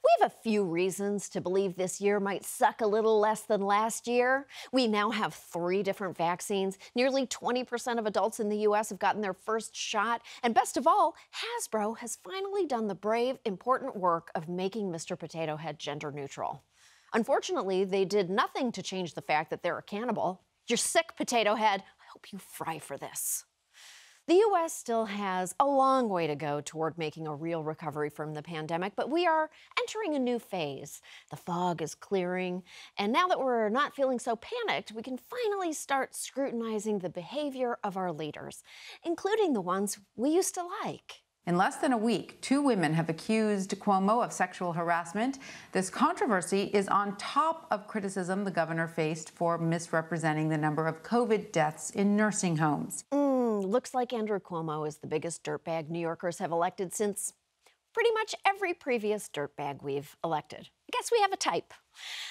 We have a few reasons to believe this year might suck a little less than last year. We now have 3 different vaccines. Nearly 20% of adults in the U.S. have gotten their first shot. And best of all, Hasbro has finally done the brave, important work of making Mr. Potato Head gender neutral. Unfortunately, they did nothing to change the fact that they're a cannibal. You're sick, Potato Head. I hope you fry for this. The U.S. still has a long way to go toward making a real recovery from the pandemic, but we are entering a new phase. The fog is clearing, and now that we're not feeling so panicked, we can finally start scrutinizing the behavior of our leaders, including the ones we used to like. In less than a week, 2 women have accused Cuomo of sexual harassment. This controversy is on top of criticism the governor faced for misrepresenting the number of COVID deaths in nursing homes. Looks like Andrew Cuomo is the biggest dirtbag New Yorkers have elected since pretty much every previous dirtbag we've elected. I guess we have a type.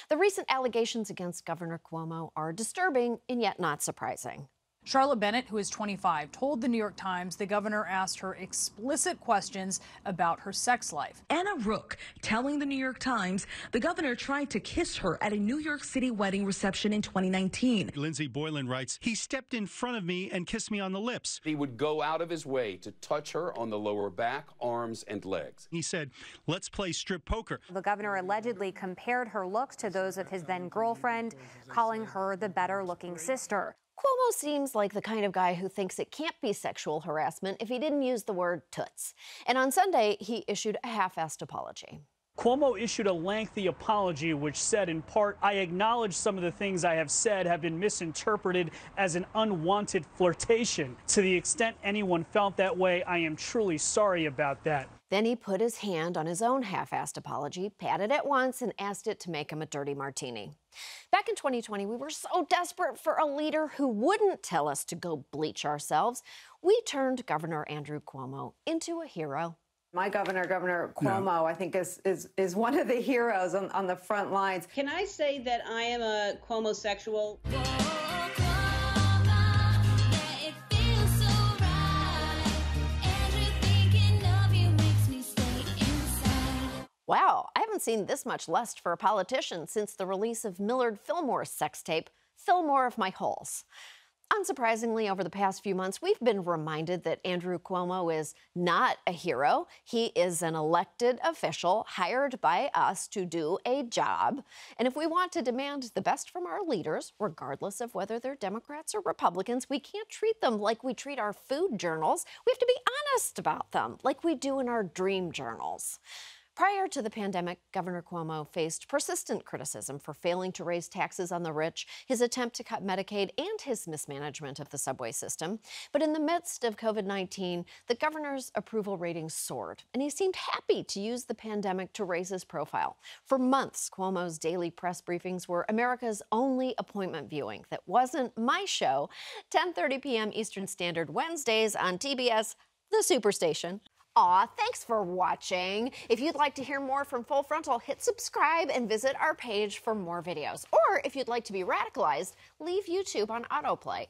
The recent allegations against Governor Cuomo are disturbing and yet not surprising. Charlotte Bennett, who is 25, told the New York Times the governor asked her explicit questions about her sex life. Anna Rook telling the New York Times the governor tried to kiss her at a New York City wedding reception in 2019. Lindsay Boylan writes, "He stepped in front of me and kissed me on the lips. He would go out of his way to touch her on the lower back, arms, and legs. He said, let's play strip poker." The governor allegedly compared her looks to those of his then-girlfriend, calling her the better-looking sister. Cuomo seems like the kind of guy who thinks it can't be sexual harassment if he didn't use the word toots. And on Sunday, he issued a half-assed apology. Cuomo issued a lengthy apology which said, in part, "I acknowledge some of the things I have said have been misinterpreted as an unwanted flirtation. To the extent anyone felt that way, I am truly sorry about that." Then he put his hand on his own half-assed apology, patted it once, and asked it to make him a dirty martini. Back in 2020, we were so desperate for a leader who wouldn't tell us to go bleach ourselves. We turned Governor Andrew Cuomo into a hero. My Governor Cuomo, I think is one of the heroes on the front lines. Can I say that I am a Cuomo-sexual? Wow, I haven't seen this much lust for a politician since the release of Millard Fillmore's sex tape, "Fill More of My Holes." Unsurprisingly, over the past few months, we've been reminded that Andrew Cuomo is not a hero. He is an elected official hired by us to do a job. And if we want to demand the best from our leaders, regardless of whether they're Democrats or Republicans, we can't treat them like we treat our food journals. We have to be honest about them, like we do in our dream journals. Prior to the pandemic, Governor Cuomo faced persistent criticism for failing to raise taxes on the rich, his attempt to cut Medicaid, and his mismanagement of the subway system. But in the midst of COVID-19, the governor's approval ratings soared, and he seemed happy to use the pandemic to raise his profile. For months, Cuomo's daily press briefings were America's only appointment viewing that wasn't my show, 10:30 p.m. Eastern Standard Wednesdays on TBS, the Superstation. Aw, thanks for watching. If you'd like to hear more from Full Frontal, hit subscribe and visit our page for more videos. Or if you'd like to be radicalized, leave YouTube on autoplay.